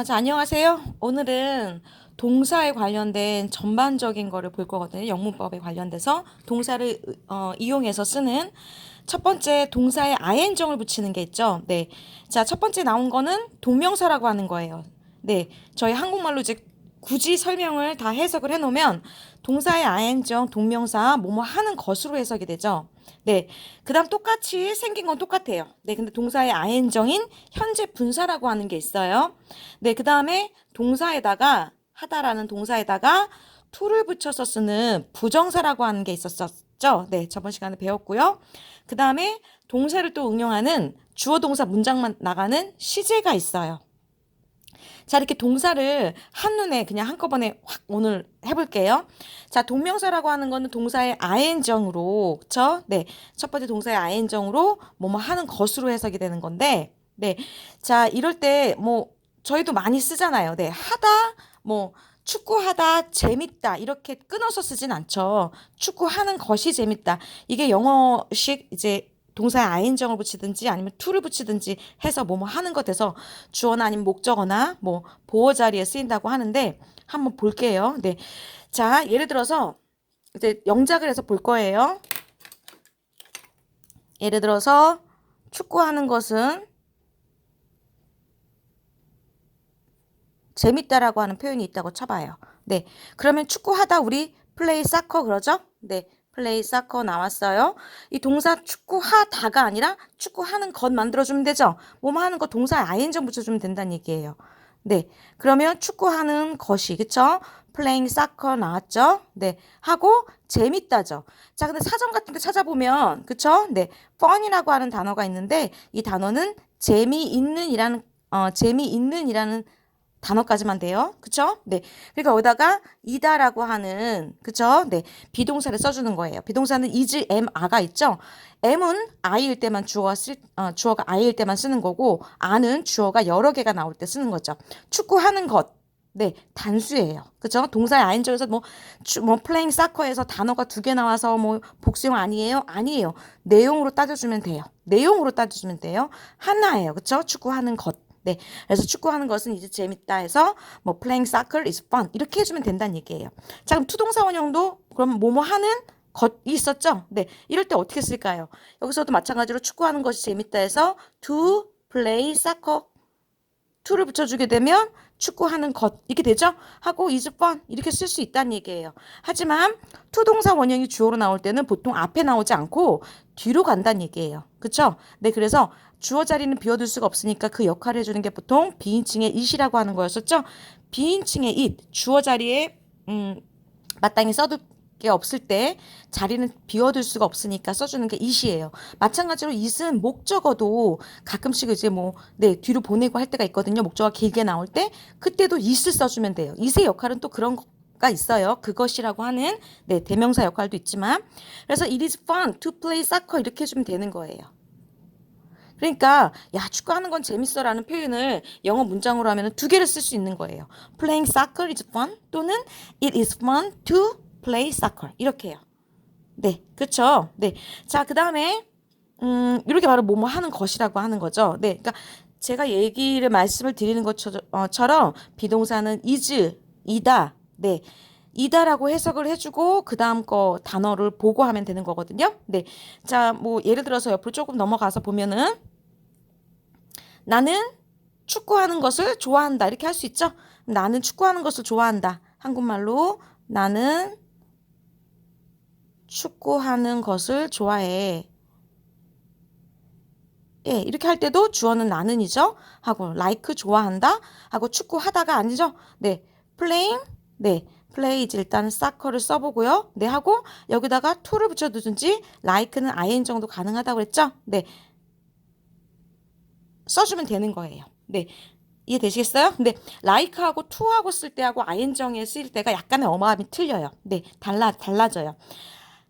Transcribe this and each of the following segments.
자, 안녕하세요. 오늘은 동사에 관련된 전반적인 거를 볼 거거든요. 영문법에 관련돼서 동사를 이용해서 쓰는 첫 번째 동사에 ing을 붙이는 게 있죠. 네. 자, 첫 번째 나온 거는 동명사라고 하는 거예요. 네. 저희 한국말로 이제 굳이 설명을 다 해석을 해놓으면 동사의 ing, 동명사, 뭐뭐 하는 것으로 해석이 되죠. 네. 그 다음 똑같이 생긴 건 똑같아요. 네. 근데 동사의 ing인 현재 분사라고 하는 게 있어요. 네. 그 다음에 동사에다가, 하다라는 동사에다가 to를 붙여서 쓰는 부정사라고 하는 게 있었죠. 네. 저번 시간에 배웠고요. 그 다음에 동사를 또 응용하는 주어 동사 문장만 나가는 시제가 있어요. 자, 이렇게 동사를 한눈에 그냥 한꺼번에 확 오늘 해볼게요. 자, 동명사라고 하는 거는 동사의 ing으로, 그쵸? 네. 첫 번째 동사의 ing으로 뭐뭐 하는 것으로 해석이 되는 건데, 네. 자, 이럴 때 저희도 많이 쓰잖아요. 네. 하다, 축구하다, 재밌다, 이렇게 끊어서 쓰진 않죠. 축구하는 것이 재밌다. 이게 영어식 이제 동사에 ing을 붙이든지 아니면 to를 붙이든지 해서 뭐뭐 하는 것에서 주어나 아니면 목적어나 보어 자리에 쓰인다고 하는데 한번 볼게요. 네. 자, 예를 들어서 이제 영작을 해서 볼 거예요. 예를 들어서 축구하는 것은 재밌다라고 하는 표현이 있다고 쳐봐요. 네. 그러면 축구하다 우리 플레이 사커 그러죠? 네. 플레이 사커 나왔어요. 이 동사 축구하다가 아니라 축구하는 것 만들어주면 되죠? 뭐뭐 하는 거 동사에 ing 붙여주면 된다는 얘기예요. 네. 그러면 축구하는 것이, 그쵸? playing soccer 나왔죠? 네. 하고 재밌다죠. 자, 근데 사전 같은 데 찾아보면, 그쵸? 네. fun이라고 하는 단어가 있는데 이 단어는 재미있는이라는 단어까지만 돼요. 그쵸? 네. 그러니까 여기다가 이다라고 하는, 그쵸? 네. 비동사를 써주는 거예요. 비동사는 is, am, are가 있죠? am은 I일 때만 주어가 I일 때만 쓰는 거고, a는 주어가 여러 개가 나올 때 쓰는 거죠. 축구하는 것. 네. 단수예요. 그쵸? 동사의 ing에서 playing soccer에서 단어가 2개 나와서 복수형 아니에요? 아니에요. 내용으로 따져주면 돼요. 내용으로 따져주면 돼요. 하나예요. 그쵸? 축구하는 것. 네. 그래서 축구하는 것은 이제 재밌다 해서 playing soccer is fun 이렇게 해주면 된다는 얘기예요. 자, 그럼 투동사 원형도 그럼 뭐뭐 하는 것이 있었죠? 네. 이럴 때 어떻게 쓸까요? 여기서도 마찬가지로 축구하는 것이 재밌다 해서 to play soccer to를 붙여주게 되면 축구하는 것 이렇게 되죠? 하고 is fun 이렇게 쓸 수 있다는 얘기예요. 하지만 투동사 원형이 주어로 나올 때는 보통 앞에 나오지 않고 뒤로 간다는 얘기예요. 그쵸? 네, 그래서 주어 자리는 비워둘 수가 없으니까 그 역할을 해주는 게 보통 비인칭의 it이라고 하는 거였었죠? 비인칭의 it, 주어 자리에 마땅히 써둘 게 없을 때 자리는 비워둘 수가 없으니까 써주는 게 it이에요. 마찬가지로 it은 목적어도 가끔씩 이제 뒤로 보내고 할 때가 있거든요. 목적어가 길게 나올 때 그때도 it을 써주면 돼요. it의 역할은 또 그런 가 있어요. 그것이라고 하는 대명사 역할도 있지만 그래서 it is fun to play soccer 이렇게 해주면 되는 거예요. 그러니까 야 축구하는 건 재밌어라는 표현을 영어 문장으로 하면 2개를 쓸 수 있는 거예요. Playing soccer is fun 또는 it is fun to play soccer 이렇게요. 네, 그렇죠. 네, 자 그 다음에 이렇게 바로 뭐뭐 하는 것이라고 하는 거죠. 네, 그러니까 제가 말씀을 드리는 것처럼 비동사는 is, 이다, 네. 이다라고 해석을 해주고 그 다음 거 단어를 보고 하면 되는 거거든요. 네, 자 예를 들어서 옆으로 조금 넘어가서 보면은 나는 축구하는 것을 좋아한다 이렇게 할 수 있죠. 나는 축구하는 것을 좋아한다. 한국말로 나는 축구하는 것을 좋아해. 예, 이렇게 할 때도 주어는 나는이죠. 하고 like 좋아한다 하고 축구하다가 아니죠. 네, playing 네, play 이제 일단 soccer를 써보고요. 네, 하고 여기다가 to를 붙여두든지 like는 in 정도 가능하다고 그랬죠. 네, 써주면 되는 거예요. 네, 이해되시겠어요? 네, like하고 to하고 쓸 때하고 ing에 쓰일 때가 약간의 어감이 틀려요. 네, 달라져요.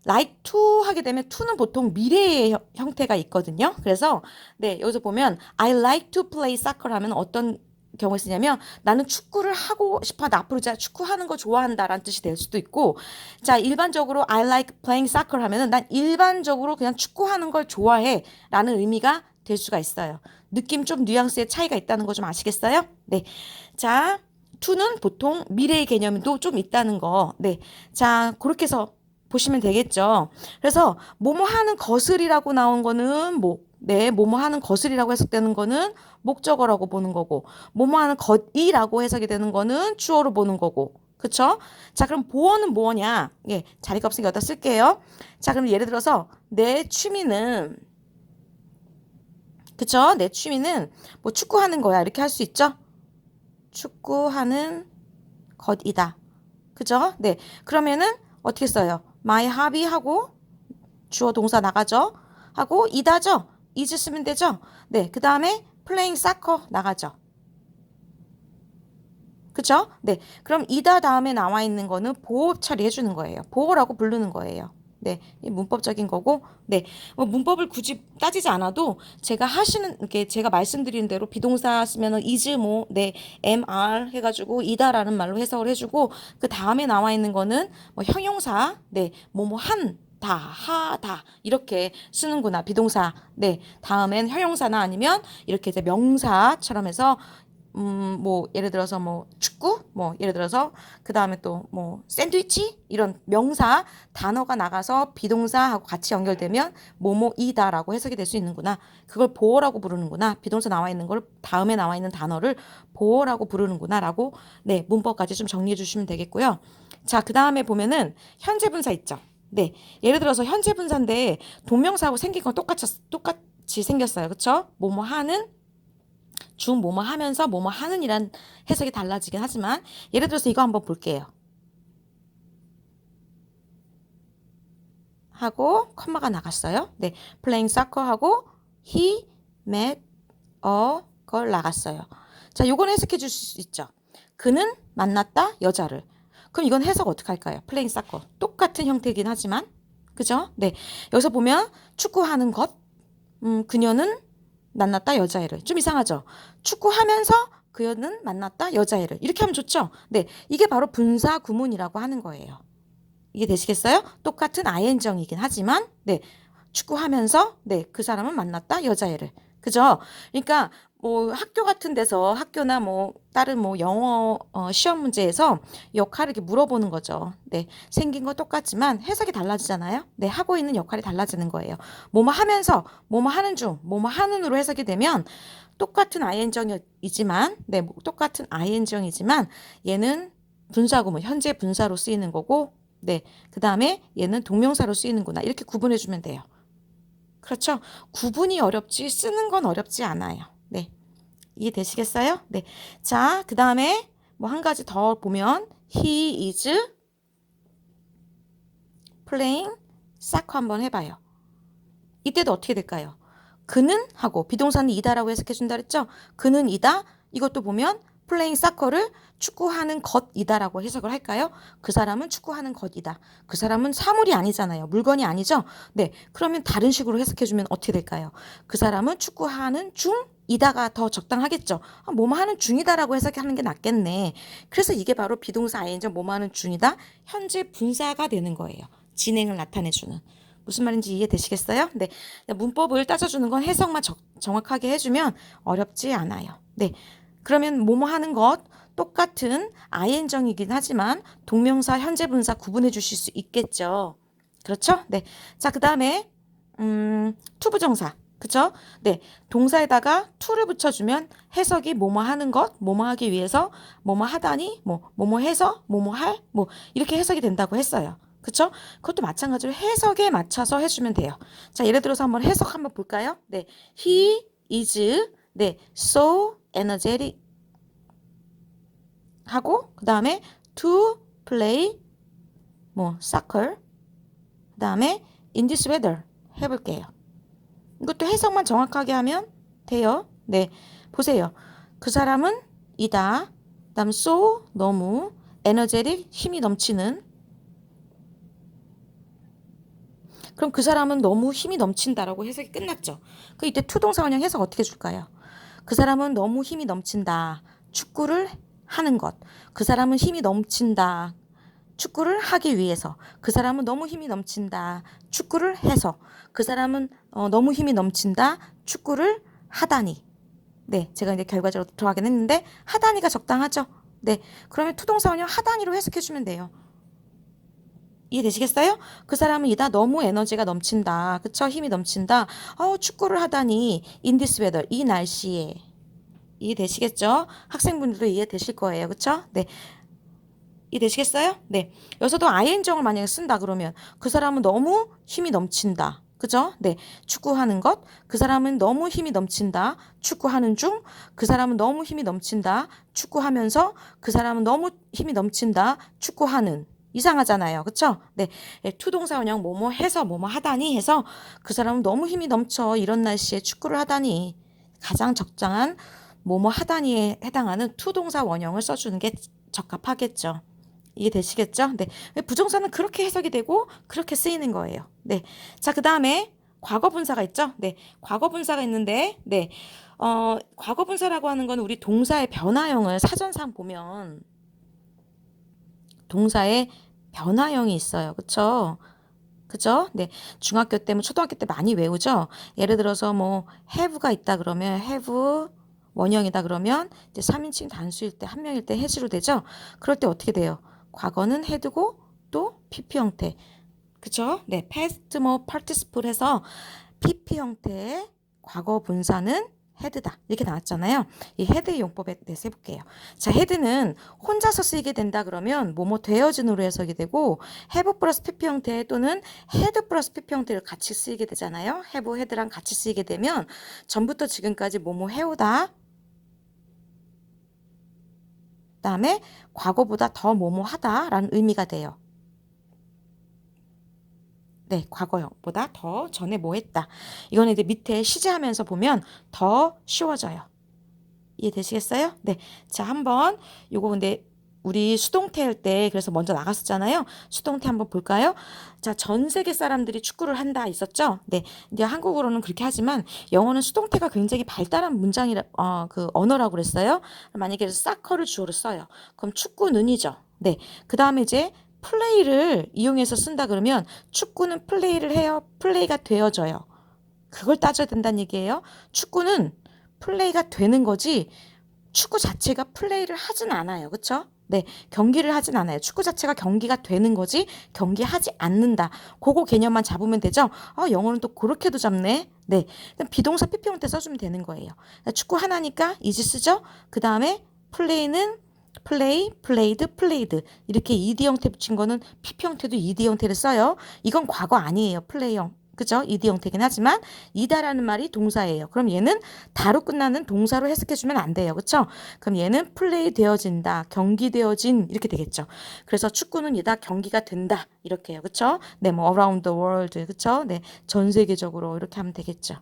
like to 하게 되면 to는 보통 미래의 형태가 있거든요. 그래서 네, 여기서 보면 I like to play soccer 하면 어떤 경우에 쓰냐면 나는 축구를 하고 싶어. 나 앞으로 제가 축구하는 거 좋아한다라는 뜻이 될 수도 있고 자, 일반적으로 I like playing soccer 하면은 난 일반적으로 그냥 축구하는 걸 좋아해 라는 의미가 될 수가 있어요. 느낌 좀 뉘앙스의 차이가 있다는 거 좀 아시겠어요? 네. 자, to는 보통 미래의 개념도 좀 있다는 거. 네. 자, 그렇게 해서 보시면 되겠죠. 그래서 뭐뭐 하는 것을이라고 나온 거는 뭐뭐 하는 것을이라고 해석되는 거는 목적어라고 보는 거고, 뭐뭐 하는 것이라고 해석이 되는 거는 주어로 보는 거고. 그쵸? 자, 그럼 보어는 뭐냐? 예, 자리가 없으니까 여기다 쓸게요. 자, 그럼 예를 들어서 내 취미는, 그쵸? 내 취미는 뭐 축구하는 거야. 이렇게 할 수 있죠? 축구하는 것이다. 그죠? 네. 그러면은 어떻게 써요? my hobby 하고 주어 동사 나가죠? 하고 이다죠? is 쓰면 되죠? 네. 그 다음에 playing soccer 나가죠? 그쵸? 네. 그럼 이다 다음에 나와 있는 거는 보호 처리해 주는 거예요. 보호라고 부르는 거예요. 네. 이 문법적인 거고, 네. 뭐 문법을 굳이 따지지 않아도 제가 이렇게 제가 말씀드린 대로 비동사 쓰면은 is 네, mr 해가지고 이다라는 말로 해석을 해주고, 그 다음에 나와 있는 거는 뭐 형용사, 네, 하다, 하다, 이렇게 쓰는구나. 비동사, 네. 다음엔 형용사나 아니면 이렇게 이제 명사처럼 해서 예를 들어서 축구, 예를 들어서 그 다음에 또 샌드위치 이런 명사 단어가 나가서 비동사하고 같이 연결되면 뭐뭐이다라고 해석이 될 수 있는구나. 그걸 보어라고 부르는구나. 비동사 나와 있는 걸 다음에 나와 있는 단어를 보어라고 부르는구나라고 네, 문법까지 좀 정리해 주시면 되겠고요. 자, 그 다음에 보면은 현재 분사 있죠. 네, 예를 들어서 현재 분사인데 동명사하고 생긴 건 똑같이 생겼어요. 그렇죠? 뭐뭐 하는 중 뭐뭐 하면서 뭐뭐 하는 이란 해석이 달라지긴 하지만 예를 들어서 이거 한번 볼게요. 하고 컴마가 나갔어요. 네, playing soccer 하고 he met a girl 나갔어요. 자, 요건 해석해 줄 수 있죠. 그는 만났다 여자를. 그럼 이건 해석 어떻게 할까요? playing soccer 똑같은 형태이긴 하지만 그죠? 네, 여기서 보면 축구하는 것 그녀는 만났다 여자애를. 좀 이상하죠? 축구하면서 그녀는 만났다 여자애를. 이렇게 하면 좋죠? 네, 이게 바로 분사 구문이라고 하는 거예요. 이게 되시겠어요? 똑같은 ing이긴 하지만 네, 축구하면서 네, 그 사람은 만났다 여자애를. 그죠? 그러니까 학교 같은 데서 학교나 다른 영어 시험 문제에서 역할을 이렇게 물어보는 거죠. 네, 생긴 거 똑같지만 해석이 달라지잖아요. 네, 하고 있는 역할이 달라지는 거예요. 뭐뭐 하면서 뭐뭐 하는 중 뭐뭐 하는으로 해석이 되면 똑같은 ing이지만 네, 똑같은 ing이지만 얘는 분사구문 현재 분사로 쓰이는 거고 네, 그 다음에 얘는 동명사로 쓰이는구나 이렇게 구분해 주면 돼요. 그렇죠? 구분이 어렵지 쓰는 건 어렵지 않아요. 네. 이해되시겠어요? 네. 자, 그 다음에 한 가지 더 보면 he is playing soccer 한번 해봐요. 이때도 어떻게 될까요? 그는 하고 비동사는 이다라고 해석해 준다 그랬죠? 그는 이다. 이것도 보면 playing soccer를 축구하는 것이다라고 해석을 할까요? 그 사람은 축구하는 것이다. 그 사람은 사물이 아니잖아요. 물건이 아니죠? 네. 그러면 다른 식으로 해석해주면 어떻게 될까요? 그 사람은 축구하는 중이다가 더 적당하겠죠. 뭐뭐 하는 중이다라고 해석하는 게 낫겠네. 그래서 이게 바로 비동사 ing 뭐뭐 하는 중이다. 현재 분사가 되는 거예요. 진행을 나타내주는. 무슨 말인지 이해되시겠어요? 네. 문법을 따져주는 건 해석만 정확하게 해주면 어렵지 않아요. 네. 그러면 뭐뭐 하는 것 똑같은 ing이긴 하지만 동명사 현재 분사 구분해 주실 수 있겠죠. 그렇죠? 네. 자, 그 다음에 투부정사. 그쵸? 네. 동사에다가 to를 붙여주면 해석이 뭐뭐 하는 것, 뭐뭐 하기 위해서, 뭐뭐 하다니, 뭐뭐 해서, 뭐뭐 할, 이렇게 해석이 된다고 했어요. 그쵸? 그것도 마찬가지로 해석에 맞춰서 해주면 돼요. 자, 예를 들어서 한번 해석 한번 볼까요? 네. He is, 네. So energetic. 하고, 그 다음에 to play, soccer. 그 다음에 in this weather. 해볼게요. 이것도 해석만 정확하게 하면 돼요. 네. 보세요. 그 사람은 이다. 그 다음 so, 너무, energetic, 힘이 넘치는. 그럼 그 사람은 너무 힘이 넘친다라고 해석이 끝났죠. 그 이때 투동사 원형 해석 어떻게 줄까요? 그 사람은 너무 힘이 넘친다. 축구를 하는 것. 그 사람은 힘이 넘친다. 축구를 하기 위해서. 그 사람은 너무 힘이 넘친다. 축구를 해서. 그 사람은 너무 힘이 넘친다. 축구를 하다니. 네, 제가 이제 결과적으로 들어가긴 했는데 하다니가 적당하죠. 네, 그러면 투동사 원형 하다니로 해석해주면 돼요. 이해되시겠어요? 그 사람은 이다 너무 에너지가 넘친다. 그쵸? 힘이 넘친다. 축구를 하다니 in this weather 이 날씨에 이해되시겠죠? 학생분들도 이해되실 거예요. 그쵸? 네. 이해되시겠어요? 네. 여기서도 ing형을 만약에 쓴다 그러면 그 사람은 너무 힘이 넘친다. 그죠? 네. 축구하는 것. 그 사람은 너무 힘이 넘친다. 축구하는 중. 그 사람은 너무 힘이 넘친다. 축구하면서. 그 사람은 너무 힘이 넘친다. 축구하는. 이상하잖아요. 그쵸? 네. 투동사 원형 뭐뭐 해서 뭐뭐 하다니 해서 그 사람은 너무 힘이 넘쳐. 이런 날씨에 축구를 하다니. 가장 적당한 뭐뭐 하다니에 해당하는 투동사 원형을 써주는 게 적합하겠죠. 이해되시겠죠? 네. 부정사는 그렇게 해석이 되고 그렇게 쓰이는 거예요. 네. 자, 그다음에 과거 분사가 있죠? 네. 과거 분사가 있는데 네. 과거 분사라고 하는 건 우리 동사의 변화형을 사전상 보면 동사의 변화형이 있어요. 그쵸? 그죠? 네. 중학교 때, 뭐 초등학교 때 많이 외우죠? 예를 들어서 뭐 have가 있다 그러면 have 원형이다 그러면 이제 3인칭 단수일 때, 한 명일 때 has로 되죠? 그럴 때 어떻게 돼요? 과거는 had고 또 PP 형태. 그쵸? 네. past 뭐 participle 해서 PP 형태의 과거 분사는 헤드다. 이렇게 나왔잖아요. 이 헤드의 용법에 대해서 해볼게요. 자, 헤드는 혼자서 쓰이게 된다 그러면 뭐뭐 되어진으로 해석이 되고 have 플러스 pp 형태 또는 헤드 플러스 pp 형태를 같이 쓰이게 되잖아요. have, 헤드랑 같이 쓰이게 되면 전부터 지금까지 뭐뭐 해오다. 그다음에 과거보다 더 뭐뭐 하다라는 의미가 돼요. 네, 과거형보다 더 전에 뭐 했다. 이거는 이제 밑에 시제하면서 보면 더 쉬워져요. 이해되시겠어요? 네. 자, 한번 요거 근데 우리 수동태 할 때 그래서 먼저 나갔었잖아요. 수동태 한번 볼까요? 자, 전 세계 사람들이 축구를 한다 있었죠? 네. 이제 한국어로는 그렇게 하지만 영어는 수동태가 굉장히 발달한 문장이라 그 언어라고 그랬어요. 만약에 사커를 주어로 써요. 그럼 축구는이죠. 네. 그다음에 이제 플레이를 이용해서 쓴다 그러면 축구는 플레이를 해요. 플레이가 되어져요. 그걸 따져야 된다는 얘기예요. 축구는 플레이가 되는 거지 축구 자체가 플레이를 하진 않아요. 그쵸? 네, 경기를 하진 않아요. 축구 자체가 경기가 되는 거지 경기하지 않는다. 그거 개념만 잡으면 되죠? 영어는 또 그렇게도 잡네. 네, 비동사 PP 형태 써주면 되는 거예요. 축구 하나니까 이지 쓰죠? 그 다음에 플레이는 플레이, 플레이드, 플레이드 이렇게 ED 형태 붙인 거는 PP 형태도 ED 형태를 써요. 이건 과거 아니에요. 플레이형. 그죠? ED 형태긴 하지만 이다라는 말이 동사예요. 그럼 얘는 다로 끝나는 동사로 해석해주면 안 돼요. 그쵸? 그럼 얘는 플레이 되어진다, 경기 되어진 이렇게 되겠죠. 그래서 축구는 이다 경기가 된다 이렇게 해요. 그쵸? 네, 뭐 around the world 그쵸? 네, 전 세계적으로 이렇게 하면 되겠죠.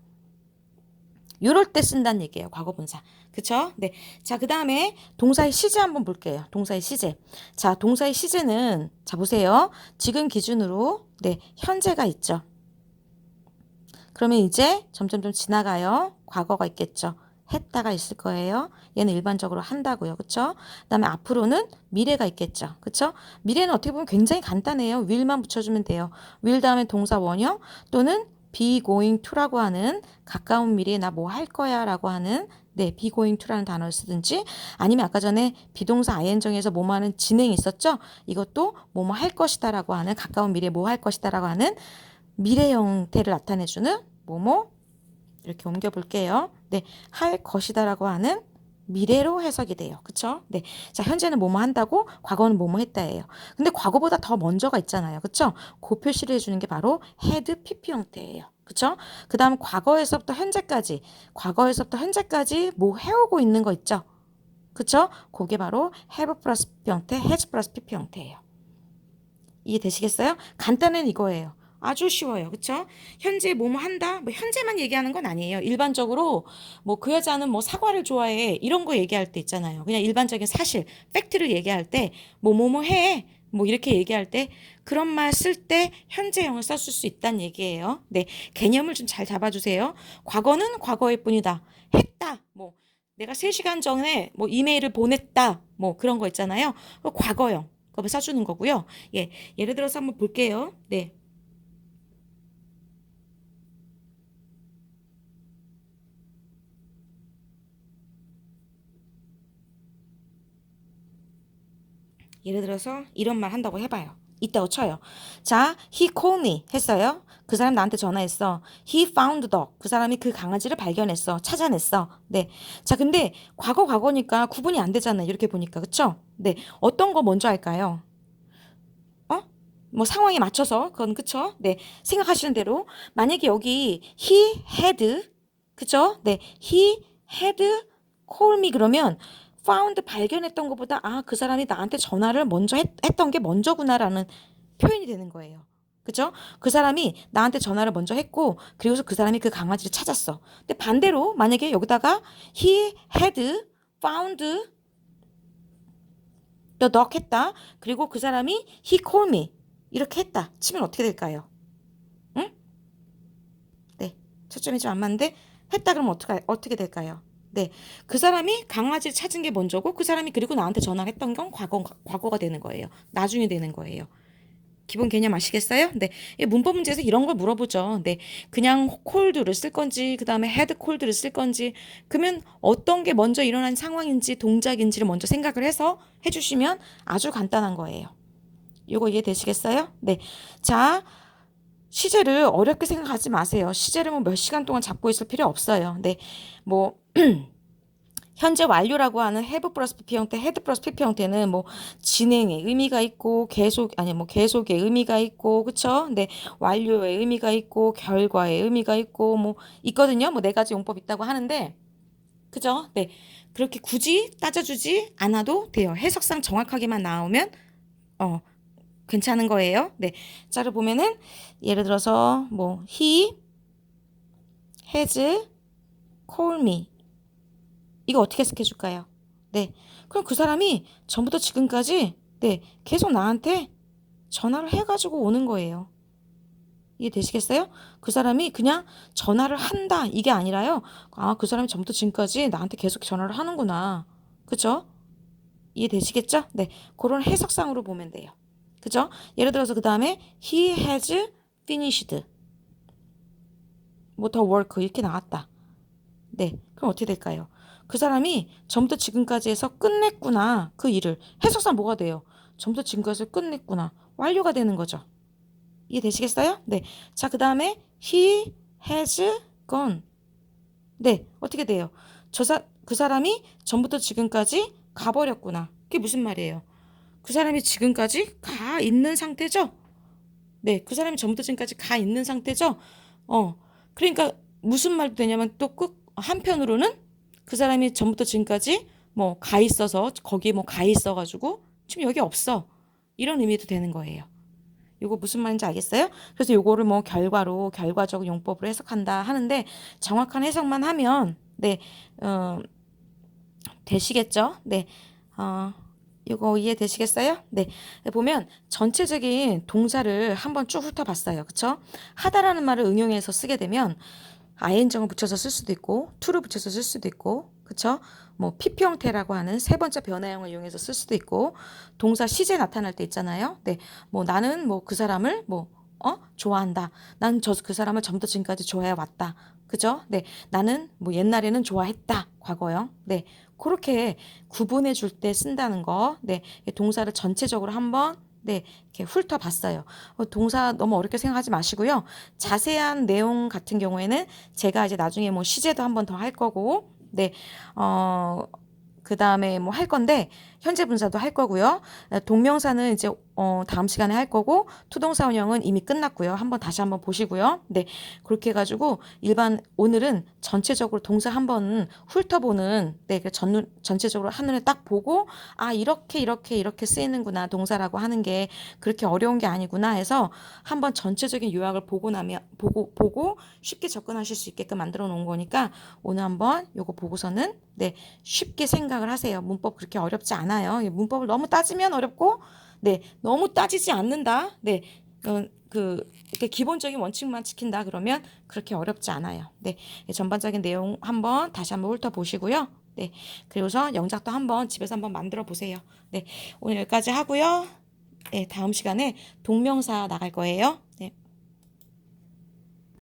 요럴 때 쓴다는 얘기예요. 과거분사. 그쵸? 네. 자, 그 다음에 동사의 시제 한번 볼게요. 동사의 시제. 자, 동사의 시제는 자 보세요. 지금 기준으로 네, 현재가 있죠. 그러면 이제 점점점 지나가요. 과거가 있겠죠. 했다가 있을 거예요. 얘는 일반적으로 한다고요. 그쵸? 그다음에 앞으로는 미래가 있겠죠. 그쵸? 미래는 어떻게 보면 굉장히 간단해요. will만 붙여주면 돼요. will 다음에 동사 원형 또는 be going to라고 하는 가까운 미래에 나 뭐 할 거야 라고 하는 네, be going to라는 단어를 쓰든지 아니면 아까 전에 비동사 ing에서 뭐뭐 하는 진행이 있었죠? 이것도 뭐뭐 할 것이다 라고 하는 가까운 미래에 뭐 할 것이다 라고 하는 미래 형태를 나타내주는 뭐뭐 이렇게 옮겨볼게요. 네, 할 것이다라고 하는 미래로 해석이 돼요. 그쵸? 네. 자, 현재는 뭐뭐 한다고, 과거는 뭐뭐 했다예요. 근데 과거보다 더 먼저가 있잖아요. 그쵸? 그 표시를 해주는 게 바로 had PP 형태예요. 그쵸? 그 다음 과거에서부터 현재까지 뭐 해오고 있는 거 있죠? 그쵸? 그게 바로 have 플러스 PP 형태, has 플러스 PP 형태예요. 이해되시겠어요? 간단한 이거예요. 아주 쉬워요. 그쵸? 현재 뭐뭐 한다? 뭐 현재만 얘기하는 건 아니에요. 일반적으로 뭐 그 여자는 뭐 사과를 좋아해. 이런 거 얘기할 때 있잖아요. 그냥 일반적인 사실, 팩트를 얘기할 때 뭐뭐뭐 해. 뭐 이렇게 얘기할 때 그런 말 쓸 때 현재형을 썼을 수 있다는 얘기예요. 네. 개념을 좀 잘 잡아주세요. 과거는 과거일 뿐이다. 했다. 뭐 내가 3시간 전에 뭐 이메일을 보냈다. 뭐 그런 거 있잖아요. 과거형. 그거 써주는 거고요. 예, 예를 들어서 한번 볼게요. 네. 예를 들어서 이런 말 한다고 해봐요. 있다고 쳐요. 자, he called me 했어요. 그 사람 나한테 전화했어. He found the dog. 그 사람이 그 강아지를 발견했어. 찾아냈어. 네. 자, 근데 과거니까 구분이 안 되잖아요. 이렇게 보니까. 그쵸? 네. 어떤 거 먼저 할까요? 어? 뭐 상황에 맞춰서 그건 그쵸? 네. 생각하시는 대로 만약에 여기 he had 그쵸? 네. he had called me 그러면 found 발견했던 것보다 아, 그 사람이 나한테 전화를 먼저 했던 게 먼저구나라는 표현이 되는 거예요. 그죠? 그 사람이 나한테 전화를 먼저 했고 그리고서 그 사람이 그 강아지를 찾았어. 근데 반대로 만약에 여기다가 he had found the dog 했다. 그리고 그 사람이 he called me 이렇게 했다. 치면 어떻게 될까요? 응? 네. 초점이 좀 안 맞는데 했다 그러면 어떻게 될까요? 네. 그 사람이 강아지를 찾은 게 먼저고 그 사람이 그리고 나한테 전화를 했던 건 과거가 되는 거예요. 나중에 되는 거예요. 기본 개념 아시겠어요? 네. 문법 문제에서 이런 걸 물어보죠. 네. 그냥 콜드를 쓸 건지, 그 다음에 헤드 콜드를 쓸 건지, 그러면 어떤 게 먼저 일어난 상황인지, 동작인지를 먼저 생각을 해서 해주시면 아주 간단한 거예요. 이거 이해되시겠어요? 네. 자, 시제를 어렵게 생각하지 마세요. 시제를 뭐 몇 시간 동안 잡고 있을 필요 없어요. 네. 뭐, 현재 완료라고 하는 have 플러스 PP 형태, had 플러스 PP 형태는 뭐 진행의 의미가 있고 계속의 의미가 있고 그쵸? 네, 완료의 의미가 있고 결과의 의미가 있고 뭐 있거든요. 뭐 네 가지 용법 있다고 하는데 그죠? 네, 그렇게 굳이 따져주지 않아도 돼요. 해석상 정확하게만 나오면 괜찮은 거예요. 네, 자를 보면은 예를 들어서 뭐 he has called me 이거 어떻게 해석해 줄까요? 네. 그럼 그 사람이 전부터 지금까지 네, 계속 나한테 전화를 해가지고 오는 거예요. 이해되시겠어요? 그 사람이 그냥 전화를 한다 이게 아니라요. 아, 그 사람이 전부터 지금까지 나한테 계속 전화를 하는구나. 그죠? 이해되시겠죠? 네. 그런 해석상으로 보면 돼요. 그죠? 예를 들어서 그 다음에 he has finished 뭐 the work 이렇게 나왔다. 네. 그럼 어떻게 될까요? 그 사람이 전부터 지금까지 해서 끝냈구나. 그 일을. 해석상 뭐가 돼요? 전부터 지금까지 해서 끝냈구나. 완료가 되는 거죠. 이해되시겠어요? 네. 자, 그 다음에 he has gone. 네. 어떻게 돼요? 그 사람이 전부터 지금까지 가버렸구나. 그게 무슨 말이에요? 그 사람이 지금까지 가 있는 상태죠? 네. 그 사람이 전부터 지금까지 가 있는 상태죠? 그러니까 무슨 말도 되냐면 또 한편으로는 그 사람이 전부터 지금까지 뭐 가 있어서 거기 뭐 가 있어가지고 지금 여기 없어 이런 의미도 되는 거예요. 이거 무슨 말인지 알겠어요? 그래서 요거를 뭐 결과적 용법으로 해석한다 하는데 정확한 해석만 하면 네 되시겠죠? 네 이거 이해되시겠어요? 네. 보면 전체적인 동사를 한번 쭉 훑어봤어요. 그쵸? 하다라는 말을 응용해서 쓰게 되면 ing을 붙여서 쓸 수도 있고 to를 붙여서 쓸 수도 있고 그쵸? 뭐 PP 형태라고 하는 세 번째 변화형을 이용해서 쓸 수도 있고 동사 시제 나타날 때 있잖아요. 네. 뭐 나는 뭐 그 사람을 좋아한다. 난 그 사람을 전부터 지금까지 좋아해 왔다. 그죠? 네. 나는 뭐 옛날에는 좋아했다. 과거형. 네. 그렇게 구분해 줄 때 쓴다는 거. 네. 동사를 전체적으로 한번 네, 이렇게 훑어봤어요. 동사 너무 어렵게 생각하지 마시고요. 자세한 내용 같은 경우에는 제가 이제 나중에 뭐 시제도 한번 더 할 거고, 네, 그 다음에 뭐 할 건데, 현재 분사도 할 거고요. 동명사는 이제 다음 시간에 할 거고 투동사 운영은 이미 끝났고요. 다시 한번 보시고요. 네, 그렇게 해가지고 오늘은 전체적으로 동사 한번 훑어보는 네, 전체적으로 한눈에 딱 보고 아 이렇게 쓰이는구나 동사라고 하는 게 그렇게 어려운 게 아니구나 해서 한번 전체적인 요약을 보고 나면 보고 쉽게 접근하실 수 있게끔 만들어 놓은 거니까 오늘 한번 요거 보고서는 네 쉽게 생각을 하세요. 문법 그렇게 어렵지 않아요. 문법을 너무 따지면 어렵고 네, 너무 따지지 않는다. 네, 이렇게 기본적인 원칙만 지킨다 그러면 그렇게 어렵지 않아요. 네, 전반적인 내용 다시 한번 훑어보시고요. 네, 그리고서 영작도 집에서 한번 만들어 보세요. 네, 오늘 여기까지 하고요. 네, 다음 시간에 동명사 나갈 거예요.